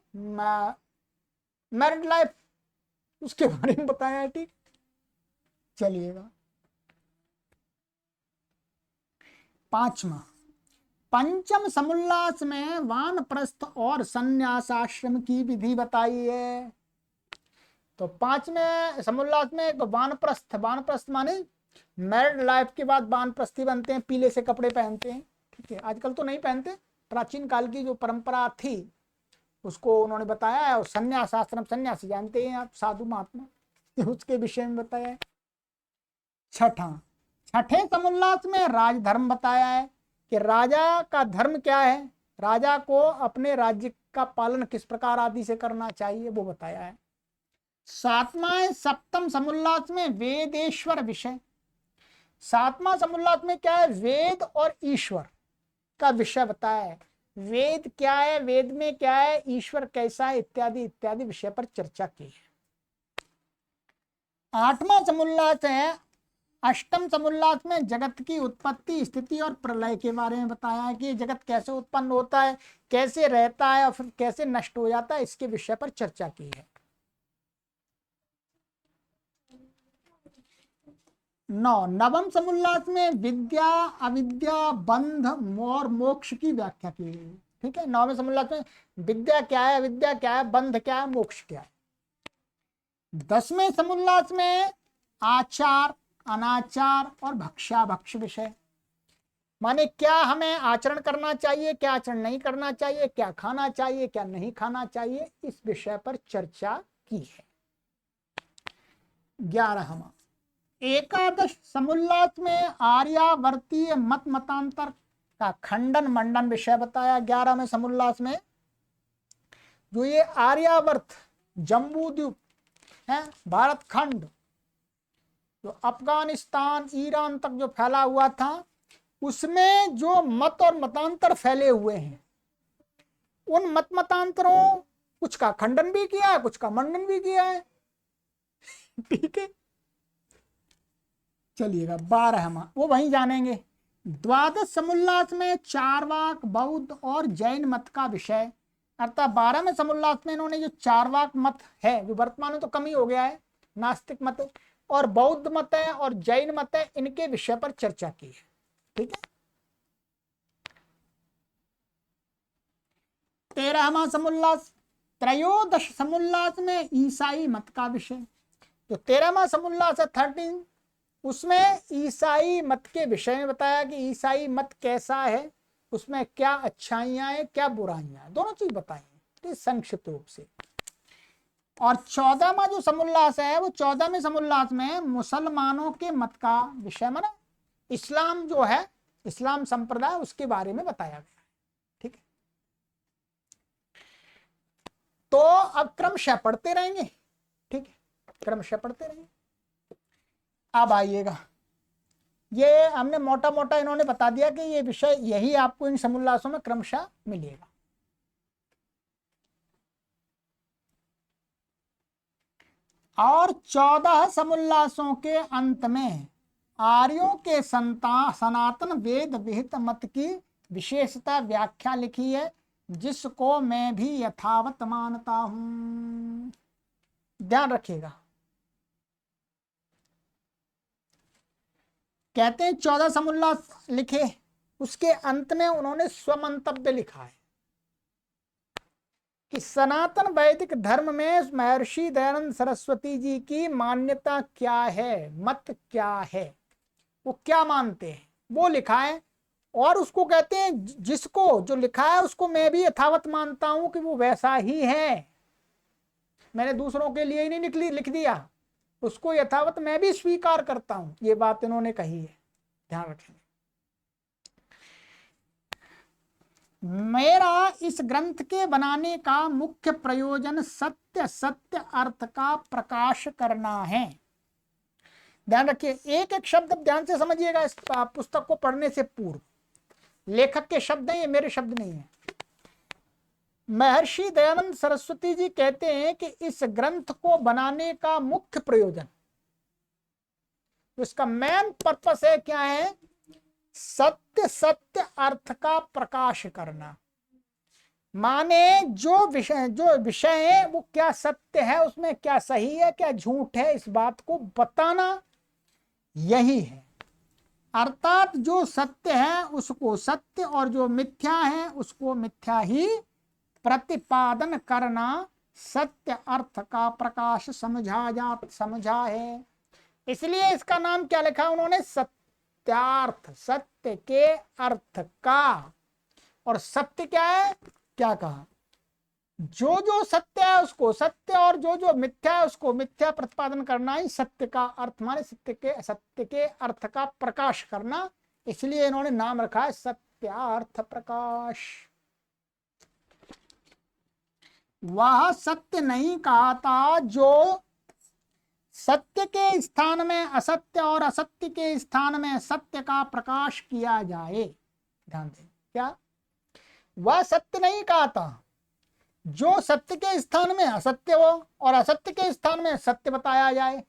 मैरिड लाइफ उसके बारे में बताया है। ठीक, चलिएगा। 5वां, पंचम समुल्लास में वानप्रस्थ और संन्यासाश्रम की विधि बताई है। तो 5वें समुल्लास में एक वानप्रस्थ माने मैरिड लाइफ के बाद वानप्रस्थी बनते हैं, पीले से कपड़े पहनते हैं। ठीक है, आजकल तो नहीं पहनते, प्राचीन काल की जो परंपरा थी उसको उन्होंने बताया है। और संन्यास आश्रम, सन्यासी जानते हैं आप, साधु महात्मा, उसके विषय में बताया है। छठे समुल्लास में राजधर्म बताया है कि राजा का धर्म क्या है, राजा को अपने राज्य का पालन किस प्रकार आदि से करना चाहिए वो बताया है। सप्तम समुल्लास में वेदेश्वर विषय, 7वां समुल्लास में क्या है, वेद और ईश्वर का विषय बताया है। वेद क्या है, वेद में क्या है, ईश्वर कैसा है, इत्यादि इत्यादि विषय पर चर्चा की है। 8वां समुल्लास है, अष्टम समुल्लास में जगत की उत्पत्ति, स्थिति और प्रलय के बारे में बताया है कि जगत कैसे उत्पन्न होता है, कैसे रहता है और फिर कैसे नष्ट हो जाता है, इसके विषय पर चर्चा की है। 9वां समुल्लास में विद्या अविद्या बंध और मोक्ष की व्याख्या की गई। ठीक है, 9वें समुल्लास में विद्या क्या है, अविद्या क्या है, बंध क्या है, मोक्ष क्या है। 10वें समुल्लास में आचार अनाचार और भक्ष्याभक्ष विषय, माने क्या हमें आचरण करना चाहिए, क्या आचरण नहीं करना चाहिए, क्या खाना चाहिए, क्या नहीं खाना चाहिए, इस विषय पर चर्चा की है। 11वां, एकादश समुल्लास में आर्यावर्तीय मतांतर का खंडन मंडन विषय बताया। 11वें समुल्लास में जो ये आर्यावर्त जम्बू द्वीप है, भारत खंड जो अफगानिस्तान ईरान तक जो फैला हुआ था, उसमें जो मत और मतांतर फैले हुए हैं, उन मत मतांतरों कुछ का खंडन भी किया है, कुछ का मंडन भी किया है। ठीक है, चलिएगा। 12वां वो वहीं जानेंगे। द्वादश समुल्लास में चारवाक बौद्ध और जैन मत का विषय, अर्थात 12वें समुल्लास में इन्होंने जो चारवाक मत है, जो वर्तमान में तो कम ही हो गया है, नास्तिक मत और बौद्ध मत है और जैन मत है, इनके विषय पर चर्चा की है। ठीक है। 13वां समुल्लास, त्रयोदश समुल्लास में ईसाई मत का विषय। जो 13वां समुल्लास है 13, उसमें ईसाई मत के विषय में बताया कि ईसाई मत कैसा है, उसमें क्या अच्छाइयां हैं क्या बुराइयां हैं, दोनों चीज बताई है संक्षिप्त रूप से। और 14वां जो समुल्लास है वो 14वें समुल्लास में मुसलमानों के मत का विषय, माना इस्लाम जो है, इस्लाम संप्रदाय, उसके बारे में बताया गया है। ठीक है, तो अब क्रमशः पढ़ते रहेंगे। ठीक है, क्रमशः पढ़ते रहेंगे। अब आइएगा, ये हमने मोटा मोटा इन्होंने बता दिया कि ये विषय यही आपको इन समुल्लासों में क्रमशः मिलेगा। और 14 समुल्लासों के अंत में आर्यों के सनातन वेद विहित मत की विशेषता व्याख्या लिखी है, जिसको मैं भी यथावत मानता हूं। ध्यान रखिएगा। कहते हैं 14 समुल्ला लिखे, उसके अंत में उन्होंने स्वमंतव्य लिखा है कि सनातन वैदिक धर्म में महर्षि दयानंद सरस्वती जी की मान्यता क्या है, मत क्या है, वो क्या मानते हैं, वो लिखा है। और उसको कहते हैं, जिसको जो लिखा है उसको मैं भी यथावत मानता हूं कि वो वैसा ही है। मैंने दूसरों के लिए ही नहीं लिख दिया, उसको यथावत मैं भी स्वीकार करता हूं। ये बात इन्होंने कही है, ध्यान रखेंगे। मेरा इस ग्रंथ के बनाने का मुख्य प्रयोजन सत्य सत्य अर्थ का प्रकाश करना है। ध्यान रखिए, एक एक शब्द ध्यान से समझिएगा इस पुस्तक को पढ़ने से पूर्व। लेखक के शब्द हैं, ये मेरे शब्द नहीं है। महर्षि दयानंद सरस्वती जी कहते हैं कि इस ग्रंथ को बनाने का मुख्य प्रयोजन, इसका मेन पर्पस है, क्या है? सत्य सत्य अर्थ का प्रकाश करना। माने जो विषय है वो क्या सत्य है, उसमें क्या सही है क्या झूठ है, इस बात को बताना यही है। अर्थात जो सत्य है उसको सत्य और जो मिथ्या है उसको मिथ्या ही प्रतिपादन करना सत्य अर्थ का प्रकाश समझा है। इसलिए इसका नाम क्या लिखा उन्होंने? सत्यार्थ, सत्य के अर्थ का। और सत्य क्या है? क्या कहा? जो सत्य है उसको सत्य और जो मिथ्या है उसको मिथ्या प्रतिपादन करना ही सत्य का अर्थ, माने सत्य के अर्थ का प्रकाश करना। इसलिए इन्होंने नाम रखा है सत्यार्थ प्रकाश। वह सत्य नहीं कहा था जो सत्य के स्थान में असत्य और असत्य के स्थान में सत्य का प्रकाश किया जाए। ध्यान दें, क्या वह सत्य नहीं कहा था जो सत्य के स्थान में असत्य हो और असत्य के स्थान में सत्य बताया जाए।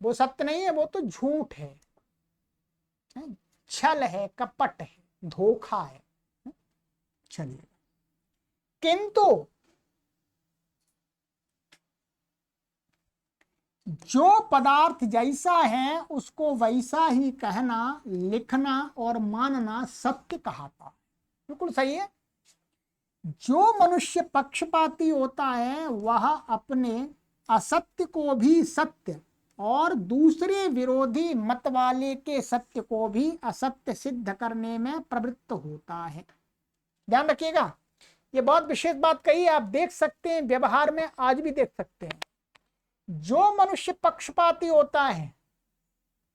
वो सत्य नहीं है, वो तो झूठ है, छल है, कपट है, धोखा है। चलिए, किंतु जो पदार्थ जैसा है उसको वैसा ही कहना, लिखना और मानना सत्य कहाता। बिल्कुल सही है। जो मनुष्य पक्षपाती होता है वह अपने असत्य को भी सत्य और दूसरे विरोधी मत वाले के सत्य को भी असत्य सिद्ध करने में प्रवृत्त होता है। ध्यान रखिएगा, ये बहुत विशेष बात कही है। आप देख सकते हैं, व्यवहार में आज भी देख सकते हैं। जो मनुष्य पक्षपाती होता है,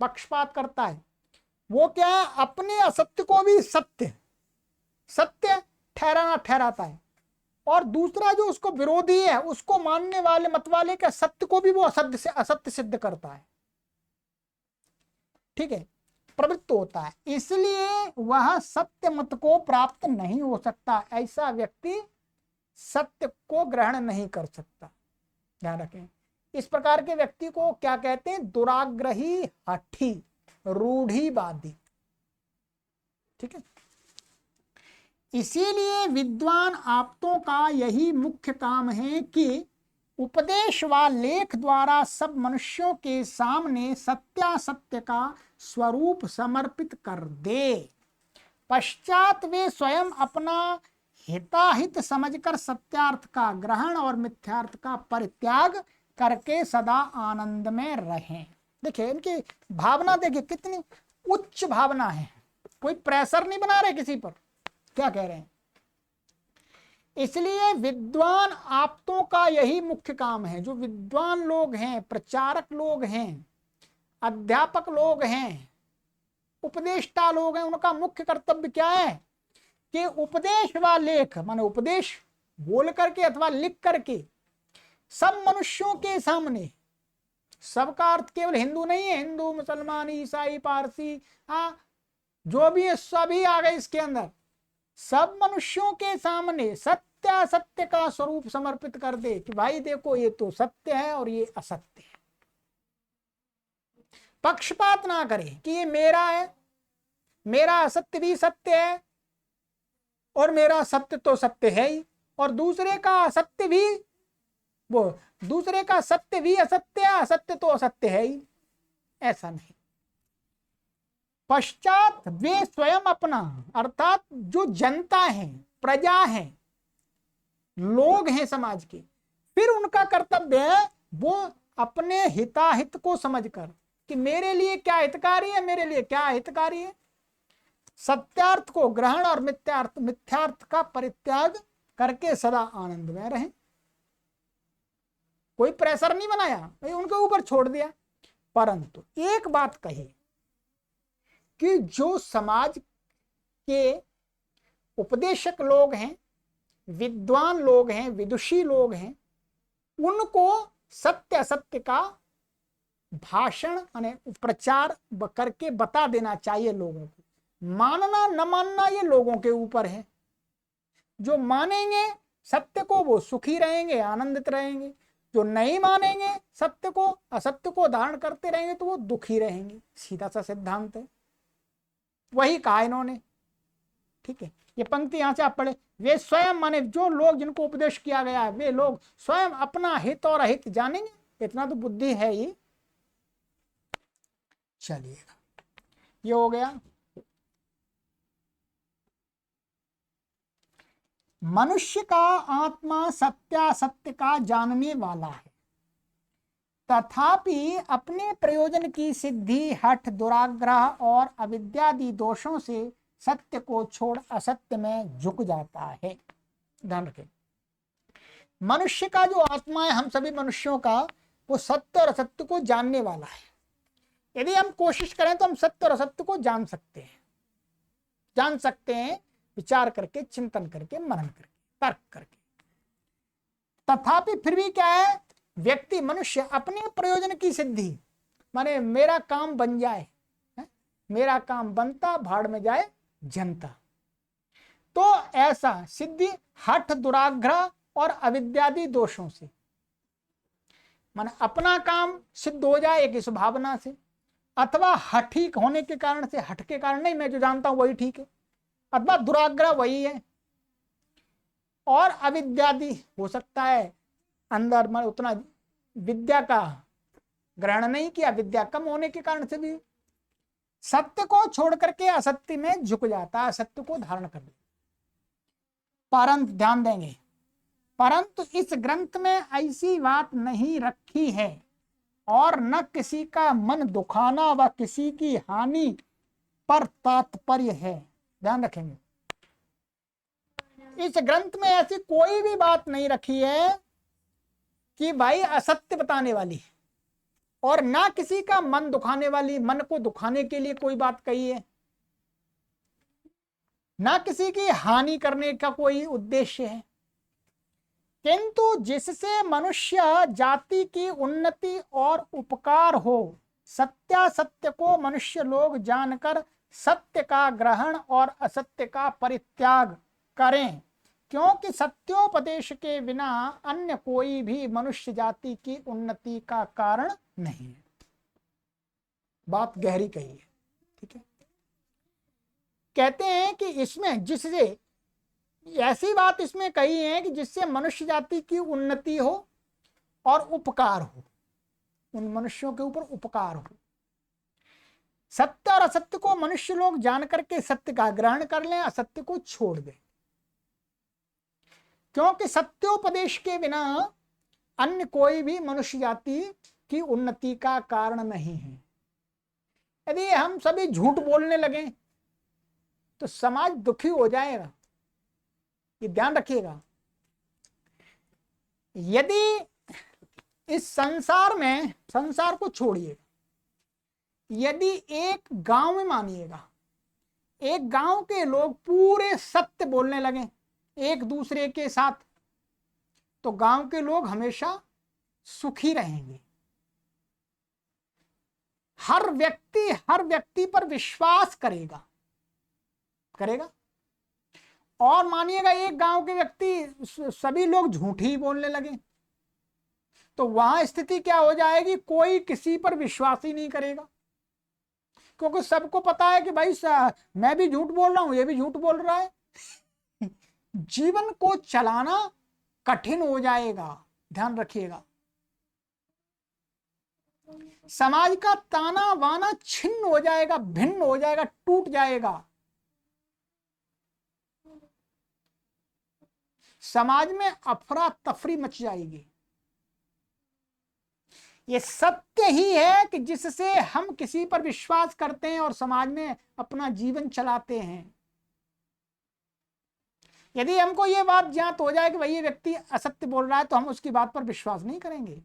पक्षपात करता है, वो क्या है? अपने असत्य को भी सत्य ठहराता है और दूसरा जो उसको विरोधी है उसको मानने वाले मत वाले के सत्य को भी वो असत्य सिद्ध करता है। ठीक है, प्रवृत्त होता है। इसलिए वह सत्य मत को प्राप्त नहीं हो सकता। ऐसा व्यक्ति सत्य को ग्रहण नहीं कर सकता। ध्यान रखें, इस प्रकार के व्यक्ति को क्या कहते हैं? दुराग्रही, हठी, रूढ़िवादी। ठीक है, इसीलिए विद्वान आप्तों का यही मुख्य काम है कि उपदेश व लेख द्वारा सब मनुष्यों के सामने सत्यासत्य का स्वरूप समर्पित कर दे। पश्चात वे स्वयं अपना हिताहित समझकर सत्यार्थ का ग्रहण और मिथ्यार्थ का परित्याग करके सदा आनंद में रहें। देखिए इनकी भावना, देखिए कितनी उच्च भावना है। कोई प्रेशर नहीं बना रहे किसी पर। क्या कह रहे हैं? इसलिए विद्वान आप्तों का यही मुख्य काम है। जो विद्वान लोग हैं, प्रचारक लोग हैं, अध्यापक लोग हैं, उपदेष्टा लोग हैं, उनका मुख्य कर्तव्य क्या है कि उपदेश व लेख, माने उपदेश बोल करके अथवा लिख करके सब मनुष्यों के सामने, सबका अर्थ केवल हिंदू नहीं है, हिंदू, मुसलमान, ईसाई, पारसी, जो भी है सभी आ गए इसके अंदर। सब मनुष्यों के सामने सत्य का स्वरूप समर्पित कर दे कि भाई देखो ये तो सत्य है और ये असत्य है। पक्षपात ना करे कि ये मेरा है, मेरा असत्य भी सत्य है और मेरा सत्य तो सत्य है ही, और दूसरे का असत्य भी, वो दूसरे का सत्य भी असत्य है, असत्य तो असत्य है ही। ऐसा नहीं। पश्चात वे स्वयं अपना, अर्थात जो जनता है, प्रजा है, लोग हैं समाज के, फिर उनका कर्तव्य है वो अपने हिताहित को समझकर कि मेरे लिए क्या हितकारी है, मेरे लिए क्या हितकारी है, सत्यार्थ को ग्रहण और मिथ्यार्थ का परित्याग करके सदा आनंद में रहें। कोई प्रेशर नहीं बनाया, उनके ऊपर छोड़ दिया। परंतु एक बात कही कि जो समाज के उपदेशक लोग हैं, विद्वान लोग हैं, विदुषी लोग हैं, उनको सत्य असत्य का भाषण यानी प्रचार करके बता देना चाहिए लोगों को। मानना न मानना ये लोगों के ऊपर है। जो मानेंगे सत्य को वो सुखी रहेंगे, आनंदित रहेंगे। जो नहीं मानेंगे सत्य को, असत्य को धारण करते रहेंगे तो वो दुखी रहेंगे। सीधा सा सिद्धांत है, वही कहा इन्होंने। ठीक है, ये पंक्ति यहां से आप पढ़े, वे स्वयं माने जो लोग जिनको उपदेश किया गया है वे लोग स्वयं अपना हित और अहित जानेंगे। इतना तो बुद्धि है ही। चलिएगा, ये हो गया। मनुष्य का आत्मा सत्यासत्य का जानने वाला है, तथापि अपने प्रयोजन की सिद्धि, हठ, दुराग्रह और अविद्यादि दोषों से सत्य को छोड़ असत्य में झुक जाता है। ध्यान रखें, मनुष्य का जो आत्मा है, हम सभी मनुष्यों का, वो सत्य और असत्य को जानने वाला है। यदि हम कोशिश करें तो हम सत्य और असत्य को जान सकते हैं, विचार करके, चिंतन करके, मनन करके, तर्क करके। तथापि फिर भी क्या है, व्यक्ति, मनुष्य अपने प्रयोजन की सिद्धि, माने मेरा काम बन जाए, मेरा काम बनता भाड़ में जाए जनता, तो ऐसा सिद्धि हठ, दुराग्रह और अविद्यादि दोषों से, माने अपना काम सिद्ध हो जाए एक इस भावना से, अथवा हठी होने के कारण से, हठ के कारण नहीं, मैं जो जानता हूं वही ठीक है, अथवा दुराग्रह वही है, और अविद्यादि हो सकता है अंदर में उतना विद्या का ग्रहण नहीं किया, विद्या कम होने के कारण से भी सत्य को छोड़ करके असत्य में झुक जाता है, असत्य को धारण कर लेता। परंतु ध्यान देंगे, परंतु इस ग्रंथ में ऐसी बात नहीं रखी है और न किसी का मन दुखाना व किसी की हानि पर तात्पर्य है। ध्यान रखेंगे, इस ग्रंथ में ऐसी कोई भी बात नहीं रखी है कि भाई असत्य बताने वाली, और ना किसी का मन दुखाने वाली, मन को दुखाने के लिए कोई बात कही है, ना किसी की हानि करने का कोई उद्देश्य है, किंतु जिससे मनुष्य जाति की उन्नति और उपकार हो, सत्यासत्य को मनुष्य लोग जानकर सत्य का ग्रहण और असत्य का परित्याग करें, क्योंकि सत्योपदेश के बिना अन्य कोई भी मनुष्य जाति की उन्नति का कारण नहीं है। बात गहरी कही है। ठीक है, कहते हैं कि इसमें जिससे, ऐसी बात इसमें कही है कि जिससे मनुष्य जाति की उन्नति हो और उपकार हो, उन मनुष्यों के ऊपर उपकार हो। सत्य और असत्य को मनुष्य लोग जान करके सत्य का ग्रहण कर लें, असत्य को छोड़ दें, क्योंकि सत्योपदेश के बिना अन्य कोई भी मनुष्य जाति की उन्नति का कारण नहीं है। यदि हम सभी झूठ बोलने लगे तो समाज दुखी हो जाएगा, ये ध्यान रखिएगा। यदि इस संसार में, संसार को छोड़िए, यदि एक गांव में मानिएगा, एक गांव के लोग पूरे सत्य बोलने लगे एक दूसरे के साथ, तो गांव के लोग हमेशा सुखी रहेंगे। हर व्यक्ति पर विश्वास करेगा। और मानिएगा एक गांव के व्यक्ति, सभी लोग झूठ ही बोलने लगे, तो वहां स्थिति क्या हो जाएगी, कोई किसी पर विश्वास ही नहीं करेगा, क्योंकि सबको पता है कि भाई मैं भी झूठ बोल रहा हूं, ये भी झूठ बोल रहा है। जीवन को चलाना कठिन हो जाएगा। ध्यान रखिएगा, समाज का ताना बाना छिन्न हो जाएगा, भिन्न हो जाएगा, टूट जाएगा। समाज में अफरा तफरी मच जाएगी। ये सत्य ही है कि जिससे हम किसी पर विश्वास करते हैं और समाज में अपना जीवन चलाते हैं। यदि हमको ये बात ज्ञात हो जाए कि भाई ये व्यक्ति असत्य बोल रहा है, तो हम उसकी बात पर विश्वास नहीं करेंगे,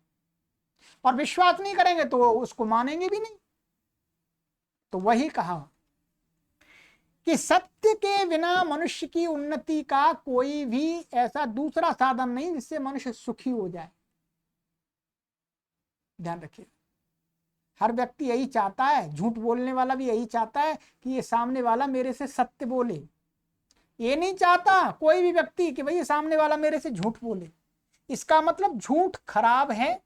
और विश्वास नहीं करेंगे तो उसको मानेंगे भी नहीं। तो वही कहा कि सत्य के बिना मनुष्य की उन्नति का कोई भी ऐसा दूसरा साधन नहीं जिससे मनुष्य सुखी हो जाए। ध्यान रखिए, हर व्यक्ति यही चाहता है, झूठ बोलने वाला भी यही चाहता है कि ये सामने वाला मेरे से सत्य बोले। ये नहीं चाहता कोई भी व्यक्ति कि भाई ये सामने वाला मेरे से झूठ बोले। इसका मतलब झूठ खराब है,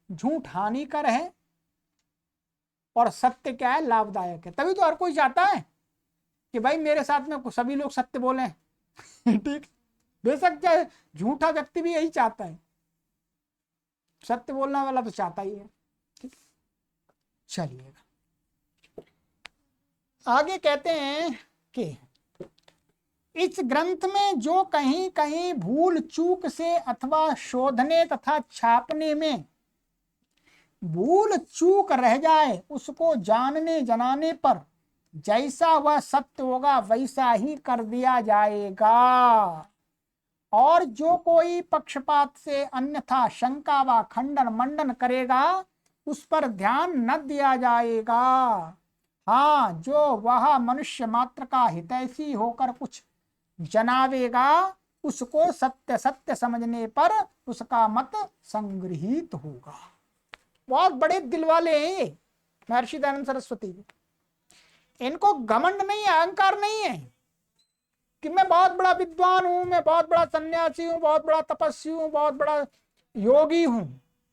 झूठ हानिकर है, और सत्य क्या है, लाभदायक है। तभी तो हर कोई चाहता है कि भाई मेरे साथ में सभी लोग सत्य बोले। ठीक, बेशक चाहे झूठा व्यक्ति भी यही चाहता है, सत्य बोलने वाला तो चाहता ही है। ठीक, चलिएगा आगे कहते हैं कि इस ग्रंथ में जो कहीं कहीं भूल चूक से अथवा शोधने तथा छापने में भूल चूक रह जाए, उसको जानने जनाने पर जैसा वह सत्य होगा वैसा ही कर दिया जाएगा। और जो कोई पक्षपात से अन्यथा शंका व खंडन मंडन करेगा, उस पर ध्यान न दिया जाएगा। हाँ, जो वह मनुष्य मात्र का हितैषी होकर कुछ जनावेगा, उसको सत्य सत्य समझने पर उसका मत संग्रहित होगा। बहुत बड़े दिल वाले हैं ये महर्षि दयानंद सरस्वती जी। इनको घमंड नहीं है, अहंकार नहीं है कि मैं बहुत बड़ा विद्वान हूं, मैं बहुत बड़ा सन्यासी हूं, बहुत बड़ा तपस्वी हूं, बहुत बड़ा योगी हूं,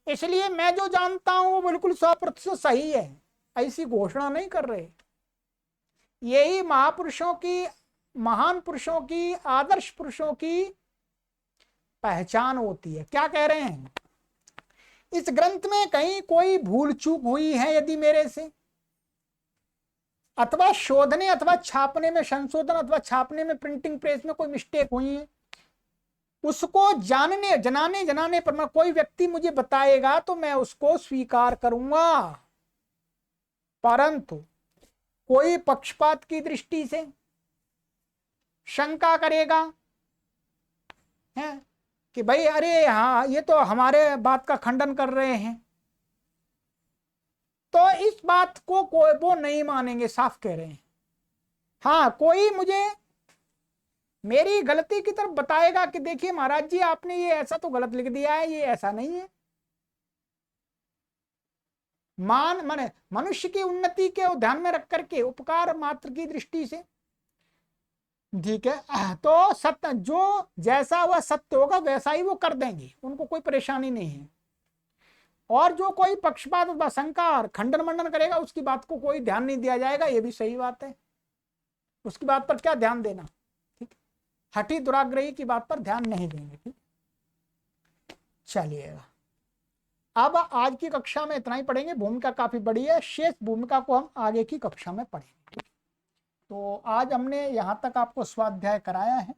इसलिए मैं जो जानता हूं वो बिल्कुल 100% सही है। ऐसी घोषणा नहीं कर रहे। यही महापुरुषों की, महान पुरुषों की, आदर्श पुरुषों की पहचान होती है। क्या कह रहे हैं, इस ग्रंथ में कहीं कोई भूल चूक हुई है यदि मेरे से, अथवा शोधने अथवा छापने में संशोधन अथवा छापने में प्रिंटिंग प्रेस में कोई मिस्टेक हुई है, उसको जानने जनाने पर मैं, कोई व्यक्ति मुझे बताएगा तो मैं उसको स्वीकार करूंगा। परंतु कोई पक्षपात की दृष्टि से शंका करेगा है कि भाई अरे हाँ ये तो हमारे बात का खंडन कर रहे हैं, तो इस बात को वो नहीं मानेंगे, साफ कह रहे हैं। हाँ, कोई मुझे मेरी गलती की तरफ बताएगा कि देखिए महाराज जी आपने ये ऐसा तो गलत लिख दिया है, ये ऐसा नहीं है। माने मनुष्य की उन्नति के ध्यान में रख करके उपकार मात्र की दृष्टि से, ठीक है, तो सत्य जो जैसा वह सत्य होगा वैसा ही वो कर देंगे, उनको कोई परेशानी नहीं है। और जो कोई पक्षपात व शंका और खंडन मंडन करेगा उसकी बात को कोई ध्यान नहीं दिया जाएगा। ये भी सही बात है, उसकी बात पर क्या ध्यान देना। ठीक, हठी दुराग्रही की बात पर ध्यान नहीं देंगे। ठीक, चलिएगा अब आज की कक्षा में इतना ही पढ़ेंगे। भूमिका काफी बड़ी है, शेष भूमिका को हम आगे की कक्षा में पढ़ेंगे। तो आज हमने यहाँ तक आपको स्वाध्याय कराया है।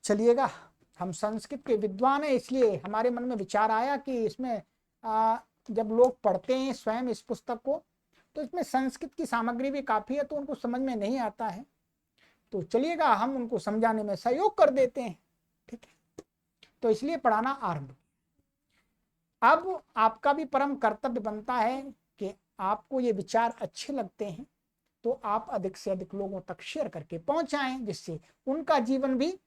चलिएगा, हम संस्कृत के विद्वान हैं, इसलिए हमारे मन में विचार आया कि इसमें जब लोग पढ़ते हैं स्वयं इस पुस्तक को, तो इसमें संस्कृत की सामग्री भी काफ़ी है, तो उनको समझ में नहीं आता है। तो चलिएगा, हम उनको समझाने में सहयोग कर देते हैं। ठीक है, तो इसलिए पढ़ाना आरंभ। अब आपका भी परम कर्तव्य बनता है कि आपको ये विचार अच्छे लगते हैं तो आप अधिक से अधिक लोगों तक शेयर करके पहुंचाएं, जिससे उनका जीवन भी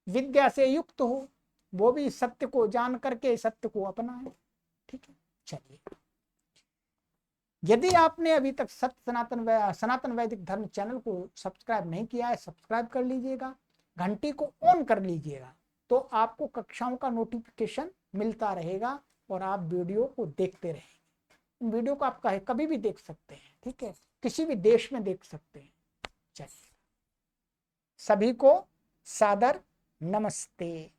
विद्या से युक्त हो, वो भी सत्य को जान करके सत्य को अपनाएं। ठीक है, चलिए, यदि आपने अभी तक सनातन वैदिक धर्म चैनल को सब्सक्राइब नहीं किया है, सब्सक्राइब कर लीजिएगा, घंटी को ऑन कर लीजिएगा, तो आपको कक्षाओं का नोटिफिकेशन मिलता रहेगा और आप वीडियो को देखते रहेंगे। वीडियो को आप कभी भी देख सकते हैं। ठीक है, किसी भी देश में देख सकते हैं। चलिए, सभी को सादर नमस्ते।